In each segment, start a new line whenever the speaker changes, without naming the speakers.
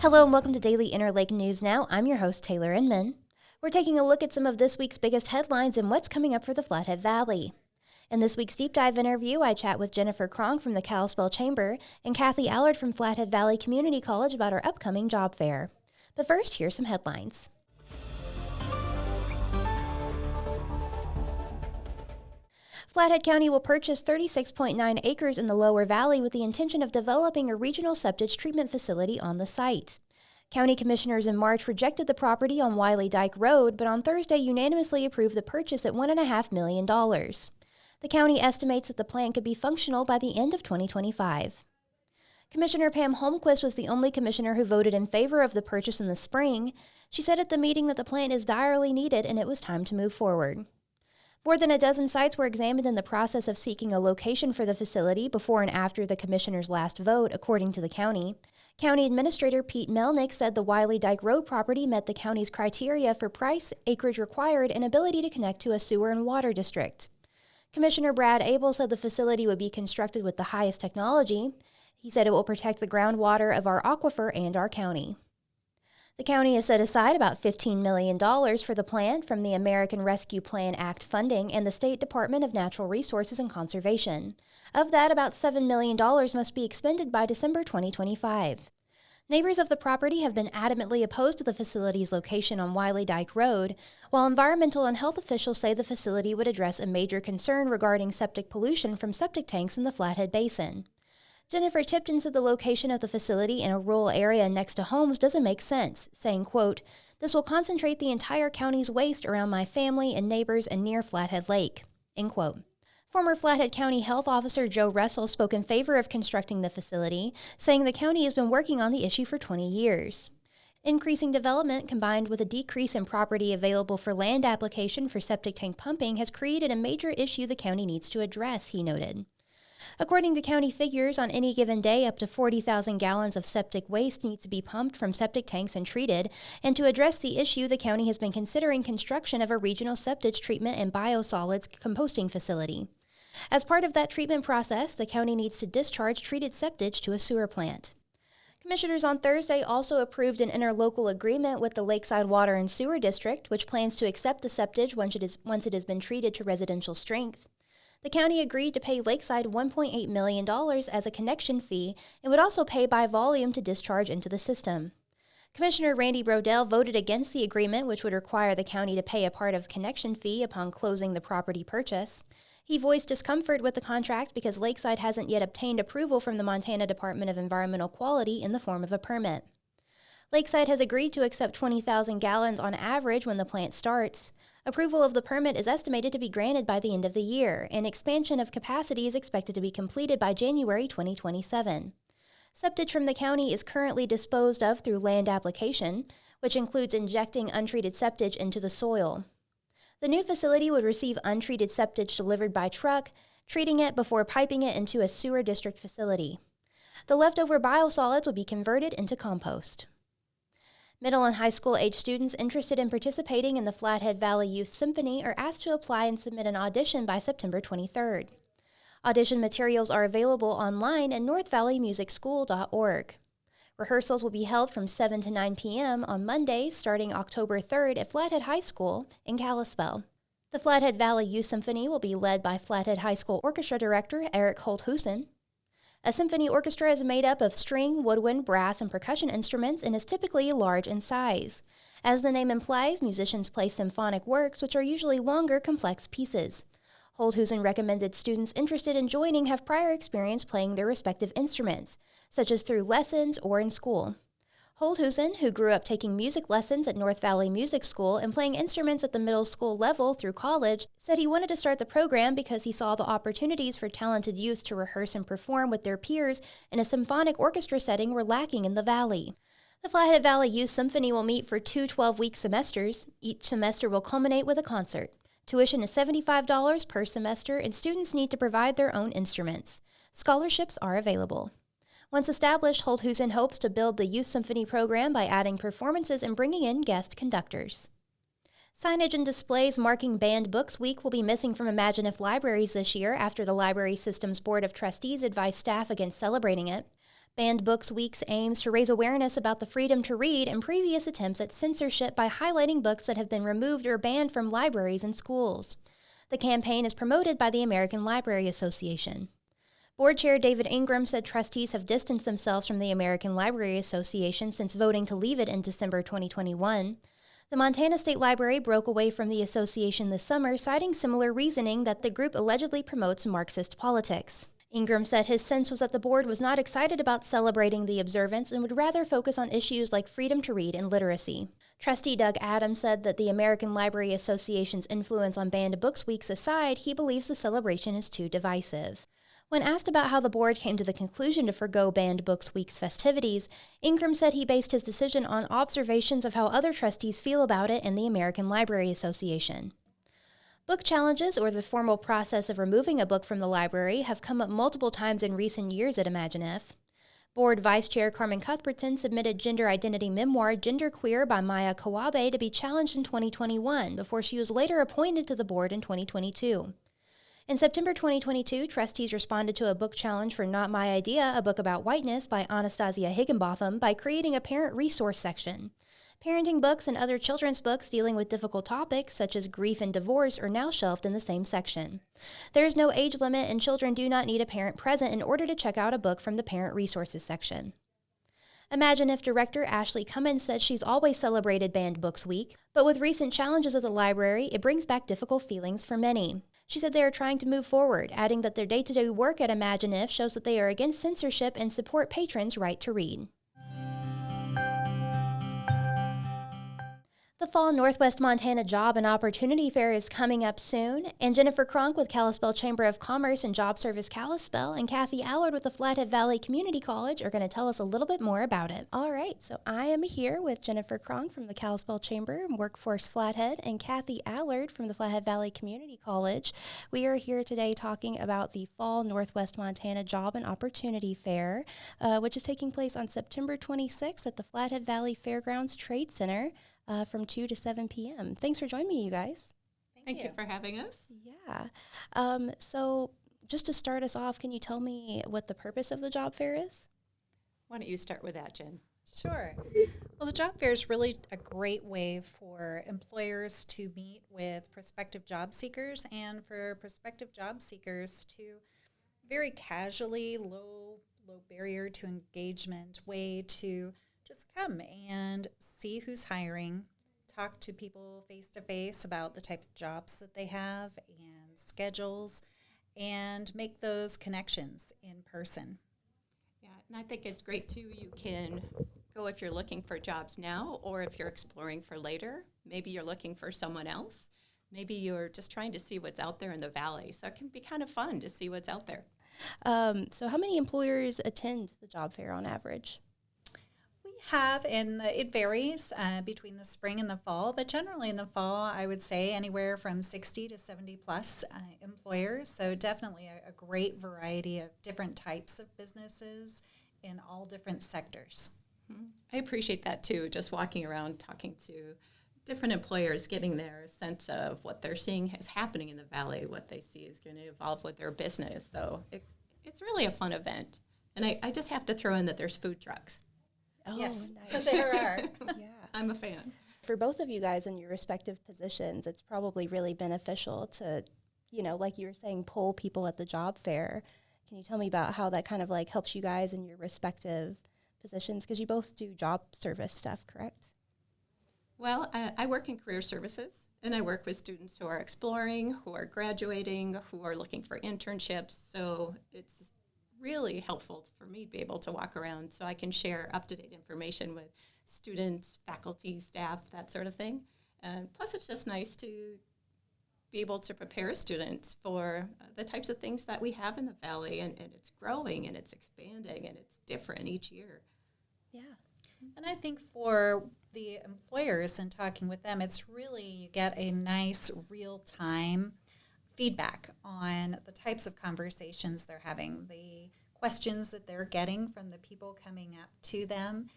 Hello and welcome to Daily Interlake News Now. I'm your host, Taylor Inman. We're taking a look at some of this week's biggest headlines and what's coming up for the Flathead Valley. In this week's deep dive interview, I chat with Jennifer Kronk from the Kalispell Chamber and Kathy Allard from Flathead Valley Community College about our upcoming job fair. But first, here's some headlines. Flathead County will purchase 36.9 acres in the Lower Valley with the intention of developing a regional septic treatment facility on the site. County commissioners in March rejected the property on Wiley Dyke Road, but on Thursday unanimously approved the purchase at $1.5 million. The county estimates that the plant could be functional by the end of 2025. Commissioner Pam Holmquist was the only commissioner who voted in favor of the purchase in the spring. She said at the meeting that the plant is direly needed and it was time to move forward. More than a dozen sites were examined in the process of seeking a location for the facility before and after the commissioner's last vote, according to the county. County Administrator Pete Melnick said the Wiley Dyke Road property met the county's criteria for price, acreage required, and ability to connect to a sewer and water district. Commissioner Brad Abel said the facility would be constructed with the highest technology. He said it will protect the groundwater of our aquifer and our county. The county has set aside about $15 million for the plant from the American Rescue Plan Act funding and the State Department of Natural Resources and Conservation. Of that, about $7 million must be expended by December 2025. Neighbors of the property have been adamantly opposed to the facility's location on Wiley Dyke Road, while environmental and health officials say the facility would address a major concern regarding septic pollution from septic tanks in the Flathead Basin. Jennifer Tipton said the location of the facility in a rural area next to homes doesn't make sense, saying, quote, "This will concentrate the entire county's waste around my family and neighbors and near Flathead Lake," end quote. Former Flathead County Health Officer Joe Russell spoke in favor of constructing the facility, saying the county has been working on the issue for 20 years. Increasing development combined with a decrease in property available for land application for septic tank pumping has created a major issue the county needs to address, he noted. According to county figures, on any given day, up to 40,000 gallons of septic waste needs to be pumped from septic tanks and treated, and to address the issue, the county has been considering construction of a regional septic treatment and biosolids composting facility. As part of that treatment process, the county needs to discharge treated septic to a sewer plant. Commissioners on Thursday also approved an interlocal agreement with the Lakeside Water and Sewer District, which plans to accept the septic once it has been treated to residential strength. The county agreed to pay Lakeside $1.8 million as a connection fee and would also pay by volume to discharge into the system. Commissioner Randy Brodell voted against the agreement, which would require the county to pay a part of connection fee upon closing the property purchase. He voiced discomfort with the contract because Lakeside hasn't yet obtained approval from the Montana Department of Environmental Quality in the form of a permit. Lakeside has agreed to accept 20,000 gallons on average when the plant starts. Approval of the permit is estimated to be granted by the end of the year, and expansion of capacity is expected to be completed by January 2027. Septic from the county is currently disposed of through land application, which includes injecting untreated septic into the soil. The new facility would receive untreated septic delivered by truck, treating it before piping it into a sewer district facility. The leftover biosolids will be converted into compost. Middle and high school age students interested in participating in the Flathead Valley Youth Symphony are asked to apply and submit an audition by September 23rd. Audition materials are available online at northvalleymusicschool.org. Rehearsals will be held from 7 to 9 p.m. on Mondays starting October 3rd at Flathead High School in Kalispell. The Flathead Valley Youth Symphony will be led by Flathead High School Orchestra Director Eric Holthusen. A symphony orchestra is made up of string, woodwind, brass, and percussion instruments and is typically large in size. As the name implies, musicians play symphonic works, which are usually longer, complex pieces. Holthusen recommended students interested in joining have prior experience playing their respective instruments, such as through lessons or in school. Holthusen, who grew up taking music lessons at North Valley Music School and playing instruments at the middle school level through college, said he wanted to start the program because he saw the opportunities for talented youth to rehearse and perform with their peers in a symphonic orchestra setting were lacking in the valley. The Flathead Valley Youth Symphony will meet for 2 12-week semesters. Each semester will culminate with a concert. Tuition is $75 per semester, and students need to provide their own instruments. Scholarships are available. Once established, Holthusen hopes to build the Youth Symphony program by adding performances and bringing in guest conductors. Signage and displays marking Banned Books Week will be missing from Imagine If libraries this year after the Library Systems Board of Trustees advised staff against celebrating it. Banned Books Weeks aims to raise awareness about the freedom to read and previous attempts at censorship by highlighting books that have been removed or banned from libraries and schools. The campaign is promoted by the American Library Association. Board Chair David Ingram said trustees have distanced themselves from the American Library Association since voting to leave it in December 2021. The Montana State Library broke away from the association this summer, citing similar reasoning that the group allegedly promotes Marxist politics. Ingram said his sense was that the board was not excited about celebrating the observance and would rather focus on issues like freedom to read and literacy. Trustee Doug Adams said that the American Library Association's influence on Banned Books Weeks aside, he believes the celebration is too divisive. When asked about how the board came to the conclusion to forgo Banned Books Week's festivities, Ingram said he based his decision on observations of how other trustees feel about it in the American Library Association. Book challenges, or the formal process of removing a book from the library, have come up multiple times in recent years at ImagineIF. Board Vice Chair Carmen Cuthbertson submitted gender identity memoir Genderqueer by Maya Kawabe to be challenged in 2021 before she was later appointed to the board in 2022. In September 2022, trustees responded to a book challenge for Not My Idea, a book about whiteness by Anastasia Higginbotham by creating a parent resource section. Parenting books and other children's books dealing with difficult topics such as grief and divorce are now shelved in the same section. There is no age limit, and children do not need a parent present in order to check out a book from the Parent Resources section. ImagineIF director Ashley Cummins said she's always celebrated Banned Books Week, but with recent challenges at the library, it brings back difficult feelings for many. She said they are trying to move forward, adding that their day-to-day work at ImagineIF shows that they are against censorship and support patrons' right to read. The Fall Northwest Montana Job and Opportunity Fair is coming up soon, and Jennifer Kronk with Kalispell Chamber of Commerce and Job Service Kalispell and Kathy Allard with the Flathead Valley Community College are going to tell us a little bit more about it. All right, so I am here with Jennifer Kronk from the Kalispell Chamber and Workforce Flathead and Kathy Allard from the Flathead Valley Community College. We are here today talking about the Fall Northwest Montana Job and Opportunity Fair, which is taking place on September 26th at the Flathead Valley Fairgrounds Trade Center. From 2 to 7 p.m. Thanks for joining me, you guys.
Thank you for having us.
Yeah. So just to start us off, can you tell me what the purpose of the job fair is?
Why don't you start with that, Jen?
Sure. Well, the job fair is really a great way for employers to meet with prospective job seekers and for prospective job seekers to very casually, low barrier to engagement way to just come and see who's hiring, talk to people face-to-face about the type of jobs that they have and schedules, and make those connections in person.
Yeah, and I think it's great, too. You can go if you're looking for jobs now or if you're exploring for later. Maybe you're looking for someone else. Maybe you're just trying to see what's out there in the valley. So it can be kind of fun to see what's out there.
So how many employers attend the job fair on average?
Have, and it varies between the spring and the fall, but generally in the fall, I would say anywhere from 60 to 70 plus employers. So definitely a great variety of different types of businesses in all different sectors.
I appreciate that too, just walking around talking to different employers, getting their sense of what they're seeing is happening in the valley, what they see is going to evolve with their business. So it's really a fun event. And I just have to throw in that there's food trucks.
Oh,
yes,
nice.
there are.
Yeah.
I'm a fan.
For both of you guys in your respective positions, it's probably really beneficial to, like you were saying, poll people at the job fair. Can you tell me about how that kind of like helps you guys in your respective positions? Because you both do job service stuff, correct?
Well, I work in career services, and I work with students who are exploring, who are graduating, who are looking for internships. So it's really helpful for me to be able to walk around so I can share up-to-date information with students, faculty, staff, that sort of thing. Plus, it's just nice to be able to prepare students for the types of things that we have in the valley, and it's growing, and it's expanding, and it's different each year.
Yeah.
And I think for the employers and talking with them, it's really, you get a nice real-time feedback on the types of conversations they're having, the questions that they're getting from the people coming up to them,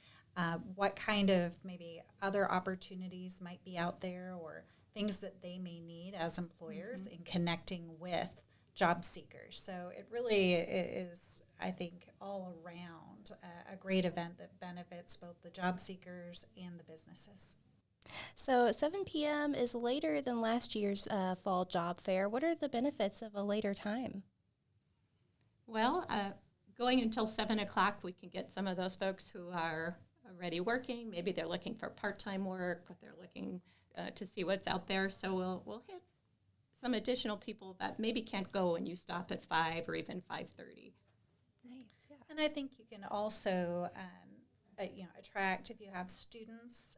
what kind of maybe other opportunities might be out there or things that they may need as employers in connecting with job seekers. So it really is, I think, all around a great event that benefits both the job seekers and the businesses.
So 7 p.m. is later than last year's fall job fair. What are the benefits of a later time?
Well, going until 7 o'clock, we can get some of those folks who are already working. Maybe they're looking for part-time work, or they're looking to see what's out there. So we'll hit some additional people that maybe can't go when you stop at 5 or even 5:30.
Nice, yeah.
And I think you can also, attract, if you have students,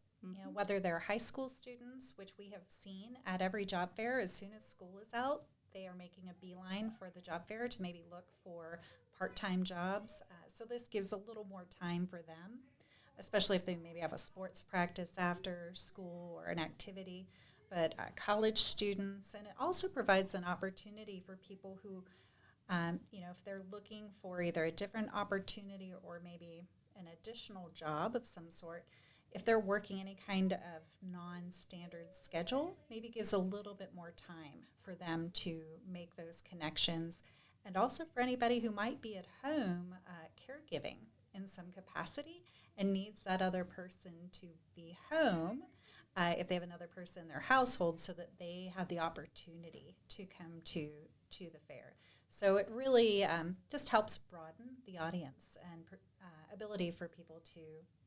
whether they're high school students, which we have seen at every job fair, as soon as school is out, they are making a beeline for the job fair to maybe look for part-time jobs. So this gives a little more time for them, especially if they maybe have a sports practice after school or an activity. But college students, and it also provides an opportunity for people who, if they're looking for either a different opportunity or maybe an additional job of some sort, if they're working any kind of non-standard schedule, maybe gives a little bit more time for them to make those connections. And also for anybody who might be at home caregiving in some capacity and needs that other person to be home, if they have another person in their household, so that they have the opportunity to come to the fair. So it really just helps broaden the audience and ability for people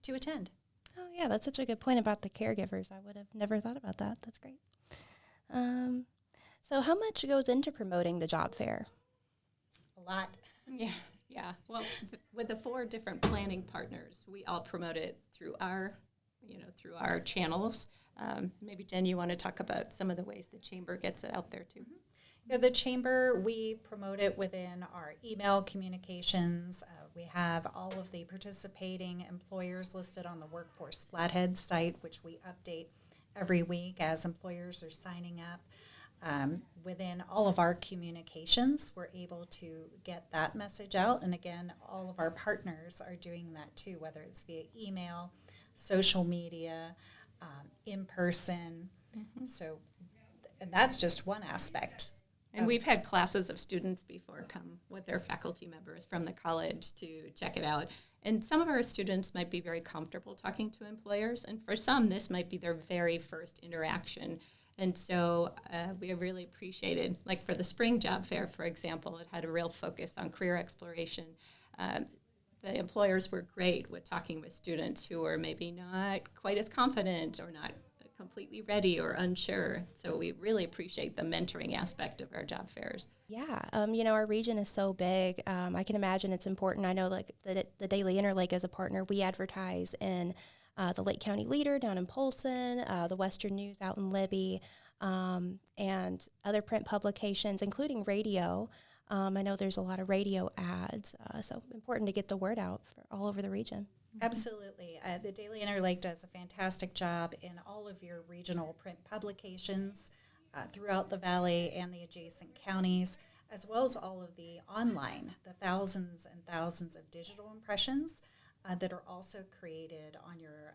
to attend.
Oh, yeah, that's such a good point about the caregivers. I would have never thought about that. That's great. So how much goes into promoting the job fair?
A lot.
Yeah. Well, with the 4 different planning partners, we all promote it through our channels. Maybe, Jen, you want to talk about some of the ways the Chamber gets it out there, too?
Mm-hmm. Yeah, the Chamber, we promote it within our email communications. We have all of the participating employers listed on the Workforce Flathead site, which we update every week as employers are signing up. Within all of our communications, we're able to get that message out. And again, all of our partners are doing that too, whether it's via email, social media, in person. Mm-hmm. So, and that's just one aspect.
And we've had classes of students before come with their faculty members from the college to check it out. And some of our students might be very comfortable talking to employers, and for some, this might be their very first interaction. And so we really appreciated, like for the spring job fair, for example, it had a real focus on career exploration. The employers were great with talking with students who were maybe not quite as confident or not completely ready or unsure. So we really appreciate the mentoring aspect of our job fairs.
Yeah, our region is so big. I can imagine it's important. I know like the Daily Interlake as a partner, we advertise in the Lake County Leader down in Polson, the Western News out in Libby, and other print publications, including radio. I know there's a lot of radio ads, so important to get the word out for all over the region.
Absolutely. The Daily Interlake does a fantastic job in all of your regional print publications throughout the valley and the adjacent counties, as well as all of the online, the thousands and thousands of digital impressions that are also created on your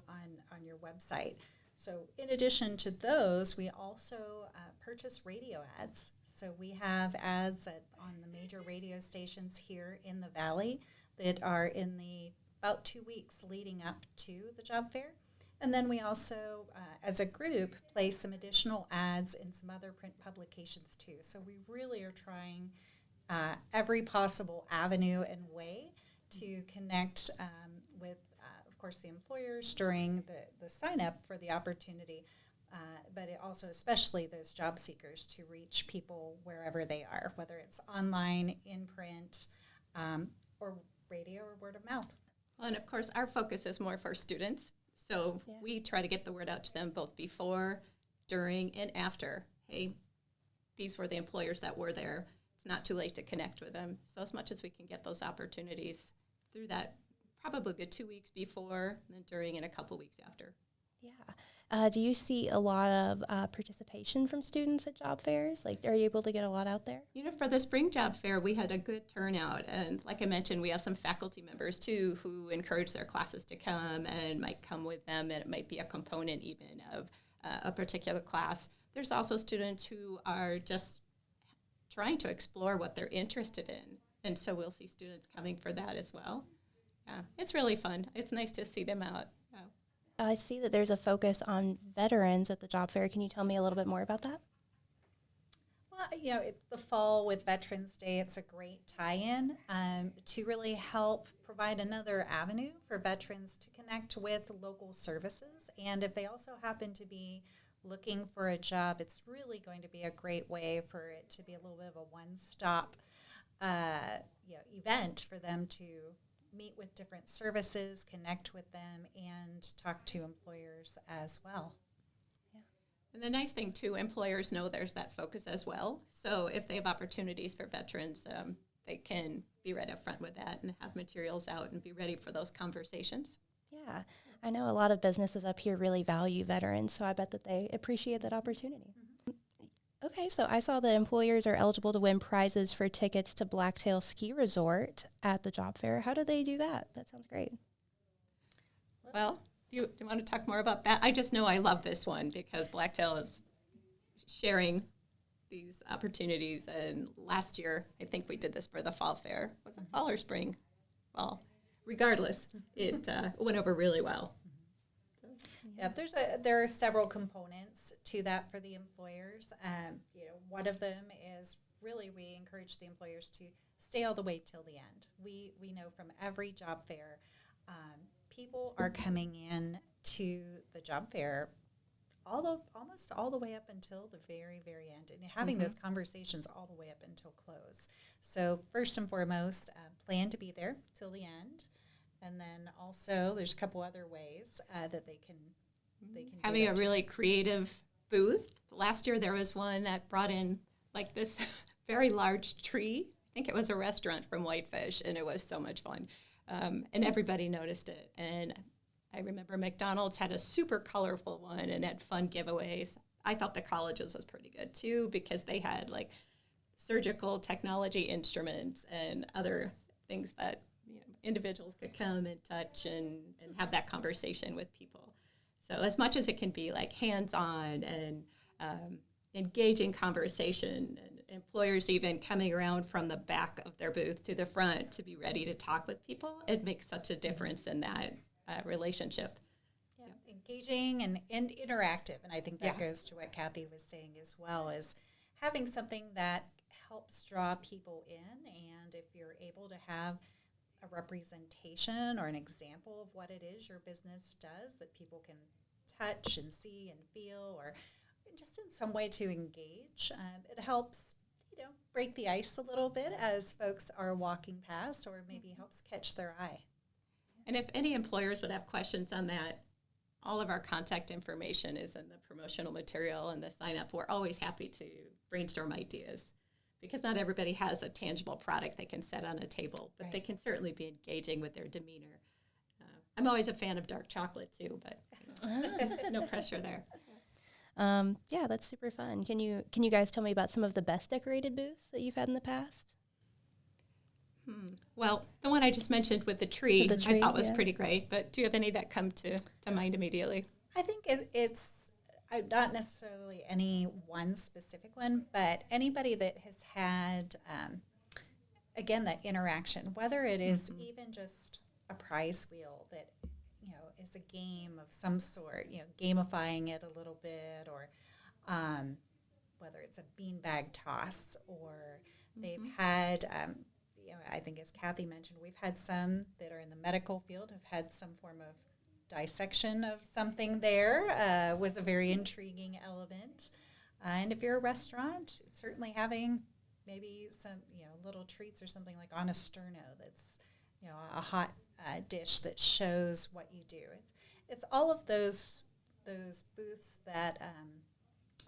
on your website. So in addition to those, we also purchase radio ads. So we have ads on the major radio stations here in the valley that are in the about 2 weeks leading up to the job fair. And then we also, as a group, place some additional ads in some other print publications too. So we really are trying every possible avenue and way to connect with, of course, the employers during the sign-up for the opportunity, but it also especially those job seekers to reach people wherever they are, whether it's online, in print, or radio or word of mouth.
Well, and of course, our focus is more for students. So we try to get the word out to them both before, during, and after. Hey, these were the employers that were there. It's not too late to connect with them. So as much as we can get those opportunities through that, probably the 2 weeks before, and then during, and a couple weeks after.
Yeah. Do you see a lot of participation from students at job fairs? Like, are you able to get a lot out there?
For the spring job fair, we had a good turnout. And like I mentioned, we have some faculty members, too, who encourage their classes to come and might come with them. And it might be a component even of a particular class. There's also students who are just trying to explore what they're interested in. And so we'll see students coming for that as well. Yeah, it's really fun. It's nice to see them out.
I see that there's a focus on veterans at the job fair. Can you tell me a little bit more about that?
Well, the fall with Veterans Day, it's a great tie-in to really help provide another avenue for veterans to connect with local services. And if they also happen to be looking for a job, it's really going to be a great way for it to be a little bit of a one-stop event for them to meet with different services, connect with them, and talk to employers as well.
And the nice thing, too, employers know there's that focus as well. So if they have opportunities for veterans, they can be right up front with that and have materials out and be ready for those conversations.
Yeah, I know a lot of businesses up here really value veterans, so I bet that they appreciate that opportunity. Okay, so I saw that employers are eligible to win prizes for tickets to Blacktail Ski Resort at the job fair. How do they do that? That sounds great.
Well, do you want to talk more about that? I just know I love this one because Blacktail is sharing these opportunities. And last year, I think we did this for the fall fair. Was it fall or spring? Well, regardless, it went over really well.
Yeah, there are several components to that for the employers. One of them is really we encourage the employers to stay all the way till the end. We know from every job fair, people are coming in to the job fair almost all the way up until the very, very end, and having those conversations all the way up until close. So first and foremost, plan to be there till the end. And then also there's a couple other ways that they can
having a really creative booth. Last year there was one that brought in like this very large tree. I think it was a restaurant from Whitefish, and it was so much fun. And everybody noticed it. And I remember McDonald's had a super colorful one and had fun giveaways. I thought the colleges was pretty good too because they had like surgical technology instruments and other things that individuals could come and touch and have that conversation with people. So as much as it can be like hands-on and engaging conversation, and employers even coming around from the back of their booth to the front to be ready to talk with people, it makes such a difference in that relationship.
Yeah, engaging and interactive. And I think that goes to what Kathy was saying as well, is having something that helps draw people in. And if you're able to have a representation or an example of what it is your business does that people can touch and see and feel, or just in some way to engage, it helps break the ice a little bit as folks are walking past, or maybe helps catch their eye.
And if any employers would have questions on that, all of our contact information is in the promotional material and the sign up. We're always happy to brainstorm ideas, because not everybody has a tangible product they can set on a table, but they can certainly be engaging with their demeanor. I'm always a fan of dark chocolate too, but no pressure there.
Yeah, that's super fun. Can you guys tell me about some of the best decorated booths that you've had in the past?
Well, the one I just mentioned with the tree, I thought was pretty great, but do you have any that come to mind immediately?
I think it's not necessarily any one specific one, but anybody that has had, again, that interaction, whether it is even just a prize wheel that, is a game of some sort, gamifying it a little bit, or whether it's a beanbag toss, or they've had, I think as Kathy mentioned, we've had some that are in the medical field, have had some form of dissection of something there, was a very intriguing element. And if you're a restaurant, certainly having maybe some, little treats or something like on a sterno that's, a hot dish that shows what you do. It's all of those booths that,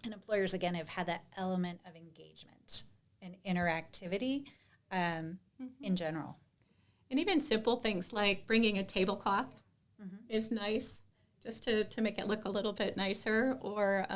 and employers, again, have had that element of engagement and interactivity in general.
And even simple things like bringing a tablecloth is nice, just to make it look a little bit nicer, or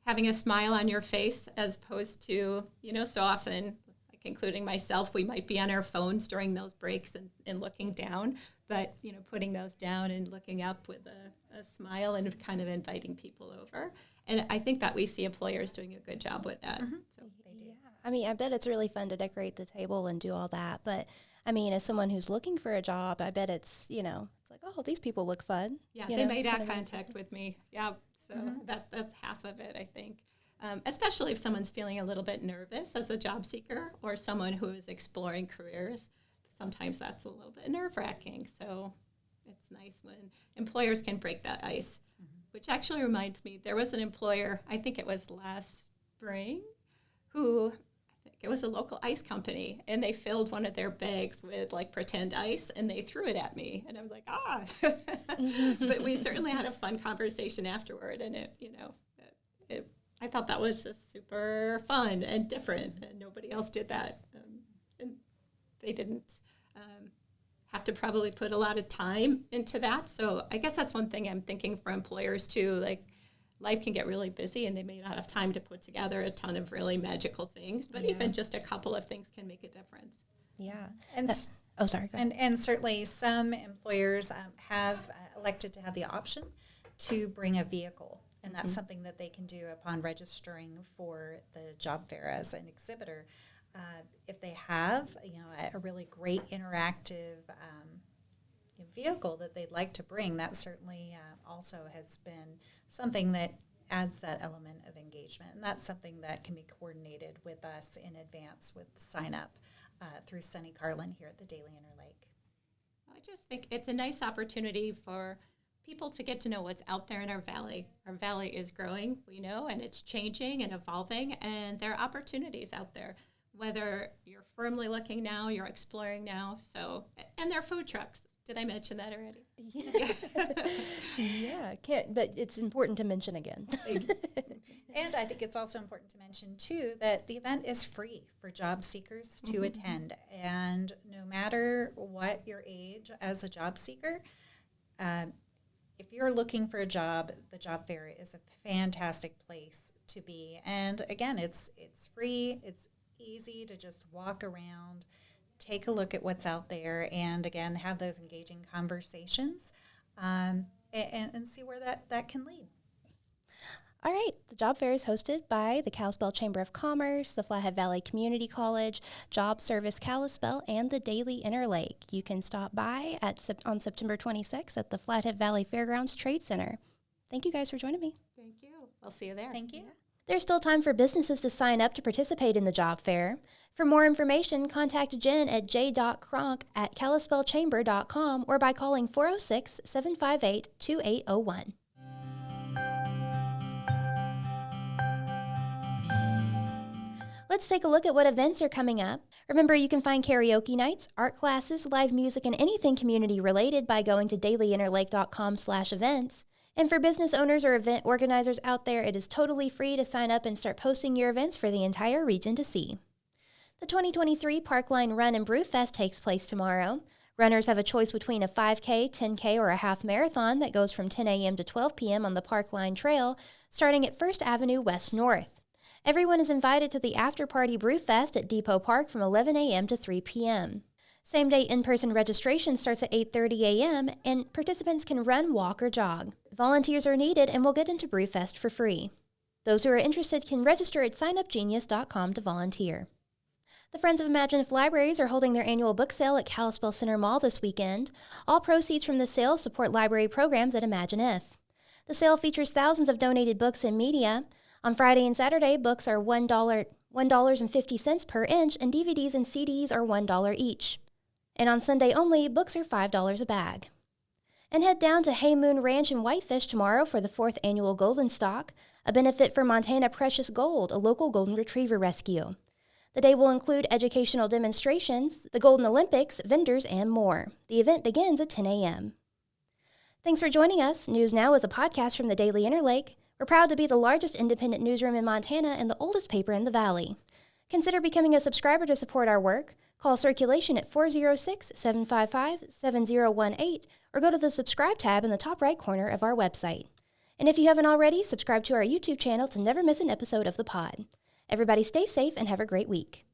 having a smile on your face, as opposed to, so often, like including myself, we might be on our phones during those breaks and looking down, but, putting those down and looking up with a smile and kind of inviting people over. And I think that we see employers doing a good job with that. So
They do.
Yeah. I mean, I bet it's really fun to decorate the table and do all that. But I mean, as someone who's looking for a job, I bet it's, it's like, oh, these people look fun.
Yeah, they made eye contact with me. Yeah, so that's half of it, I think. Especially if someone's feeling a little bit nervous as a job seeker or someone who is exploring careers. Sometimes that's a little bit nerve-wracking. So it's nice when employers can break that ice, which actually reminds me, there was an employer, I think it was last spring, who, I think it was a local ice company, and they filled one of their bags with like pretend ice, and they threw it at me. And I was like, But we certainly had a fun conversation afterward, and I thought that was just super fun and different, and nobody else did that. And they didn't have to probably put a lot of time into that. So I guess that's one thing I'm thinking for employers too. Like, life can get really busy, and they may not have time to put together a ton of really magical things, but even just a couple of things can make a difference.
Yeah.
And
sorry. Go ahead.
And certainly some employers have elected to have the option to bring a vehicle. And that's something that they can do upon registering for the job fair as an exhibitor. If they have, a really great interactive vehicle that they'd like to bring, that certainly also has been something that adds that element of engagement. And that's something that can be coordinated with us in advance with sign up through Sunny Carlin here at the Daily Interlake.
I just think it's a nice opportunity for people to get to know what's out there in our valley. Our valley is growing, we know, and it's changing and evolving, and there are opportunities out there, whether you're firmly looking now, you're exploring now. So, and there are food trucks. Did I mention that already?
Yeah, but it's important to mention again.
And I think it's also important to mention, too, that the event is free for job seekers to attend. And no matter what your age as a job seeker, if you're looking for a job, the job fair is a fantastic place to be. And again, it's free. It's easy to just walk around, take a look at what's out there, and again, have those engaging conversations and see where that can lead.
All right. The job fair is hosted by the Kalispell Chamber of Commerce, the Flathead Valley Community College, Job Service Kalispell, and the Daily Interlake. You can stop by on September 26th at the Flathead Valley Fairgrounds Trade Center. Thank you guys for joining me.
Thank you. I'll see you there.
Thank you.
There's still time for businesses to sign up to participate in the job fair. For more information, contact Jen at j.cronk@kalispellchamber.com or by calling 406-758-2801. Let's take a look at what events are coming up. Remember, you can find karaoke nights, art classes, live music, and anything community related by going to dailyinterlake.com/events. And for business owners or event organizers out there, it is totally free to sign up and start posting your events for the entire region to see. The 2023 Parkline Run and Brew Fest takes place tomorrow. Runners have a choice between a 5K, 10K, or a half marathon that goes from 10 a.m. to 12 p.m. on the Parkline Trail, starting at 1st Avenue West North. Everyone is invited to the after-party Brew Fest at Depot Park from 11 a.m. to 3 p.m. Same-day in-person registration starts at 8:30 a.m., and participants can run, walk, or jog. Volunteers are needed and will get into Brewfest for free. Those who are interested can register at signupgenius.com to volunteer. The Friends of Imagine If Libraries are holding their annual book sale at Kalispell Center Mall this weekend. All proceeds from the sale support library programs at Imagine If. The sale features thousands of donated books and media. On Friday and Saturday, books are $1.50 per inch, and DVDs and CDs are $1 each. And on Sunday only, books are $5 a bag. And head down to Hay Moon Ranch in Whitefish tomorrow for the 4th annual Golden Stalk, a benefit for Montana Precious Gold, a local golden retriever rescue. The day will include educational demonstrations, the Golden Olympics, vendors, and more. The event begins at 10 a.m. Thanks for joining us. News Now is a podcast from the Daily Interlake. We're proud to be the largest independent newsroom in Montana and the oldest paper in the Valley. Consider becoming a subscriber to support our work. Call Circulation at 406-755-7018 or go to the subscribe tab in the top right corner of our website. And if you haven't already, subscribe to our YouTube channel to never miss an episode of the pod. Everybody stay safe and have a great week.